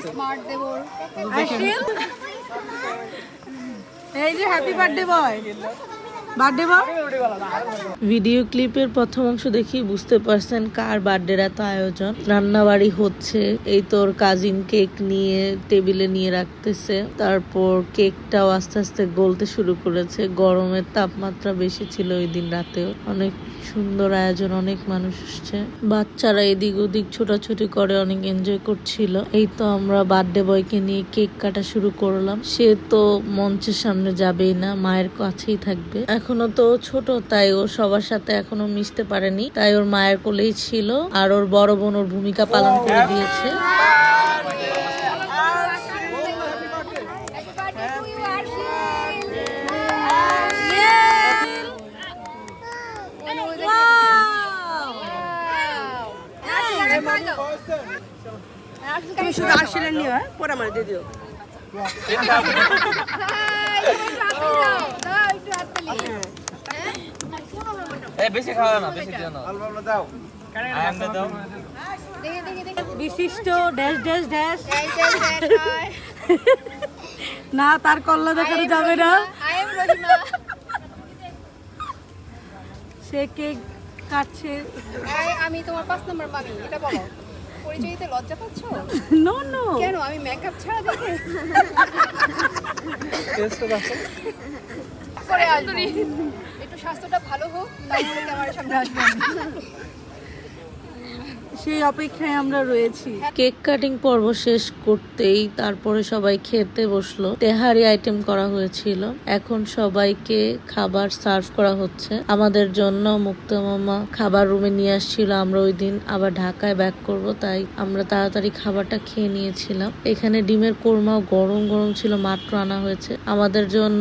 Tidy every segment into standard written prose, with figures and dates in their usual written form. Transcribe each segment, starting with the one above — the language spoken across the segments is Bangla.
স্মার্ট দেবর এই যে happy birthday boy birthday boy. Video ক্লিপের প্রথম অংশ দেখি বুঝতে পারছেন কার বার্থডের এত আয়োজন। রান্নাবাড়ি হচ্ছে, এই তোর কাজিন কেক নিয়ে টেবিলে নিয়ে রাখতেছে, তারপর কেকটাও আস্তে আস্তে গলতে শুরু করেছে। গরমের তাপমাত্রা বেশি ছিল ওই দিন রাতেও। অনেক সুন্দর আয়োজন, অনেক মানুষ আসছে, বাচ্চারা এদিক ওদিক ছোটাছুটি করে অনেক এনজয় করছিল। এই তো আমরা বার্থডে বয়কে নিয়ে কেক কাটা শুরু করলাম। সে তো মঞ্চের সামনে যাবেই না, মায়ের কাছেই থাকবে। এখনো তো ছোট, তাই ও সবার সাথে এখনো মিশতে পারেনি, তাই ওর মায়ের কোলেই ছিল। আর ওর বড় বোন ওর ভূমিকা পালন করে দিয়েছে। তুমি শুধু আর্শিলেন নিও, পরে আমার দিয়ে দিও। বেশি খাওয়া না, বেশি দিও না। বিশিষ্ট ড্যাশ ড্যাশ ড্যাশ না, তার কল্লা দেখানো যাবে না। সে কেক কাটছে। আমি তোমার 5 নম্বর মামি, এটা বলো। পরিচয় দিতে লজ্জা পাচ্ছো? নো নো, কেন? আমি মেকআপ ছাড়া দেখে পরে আসবো। একটু স্বাস্থ্যটা ভালো হোক, তারপরে ক্যামেরার সামনে আসবো। সেই অপেক্ষায় আমরা রয়েছি। কেক কাটিং পর্ব শেষ করতেই তারপরে সবাই খেতে বসলো। তেহারি আইটেম করা হয়েছিল। এখন সবাইকে খাবার সার্ভ করা হচ্ছে। আমাদের জন্য মুক্তা মামা খাবার রুমে নিয়ে আসছিল। আমরা ওই দিন আবার ঢাকায় ব্যাক করব, তাই আমরা তাড়াতাড়ি খাবারটা খেয়ে নিয়েছিলাম। এখানে ডিমের কোরমাও গরম গরম ছিল, মাত্র আনা হয়েছে। আমাদের জন্য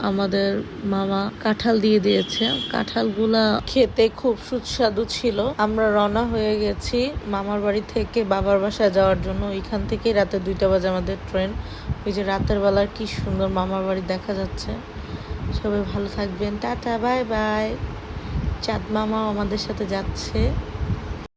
আমাদের মামা কাঁঠাল দিয়ে দিয়েছে। কাঁঠালগুলা খেতে খুব সুস্বাদু ছিল। আমরা রওনা হয়ে গেছি মামার বাড়ি থেকে বাবার বাসায় যাওয়ার জন্য। ওইখান থেকে রাতে 2টা বাজে আমাদের ট্রেন। ওই যে রাতের বেলার কি সুন্দর মামার বাড়ি দেখা যাচ্ছে। সবাই ভালো থাকবেন, টাটা, বাই বাই। চাঁদ মামাও আমাদের সাথে যাচ্ছে।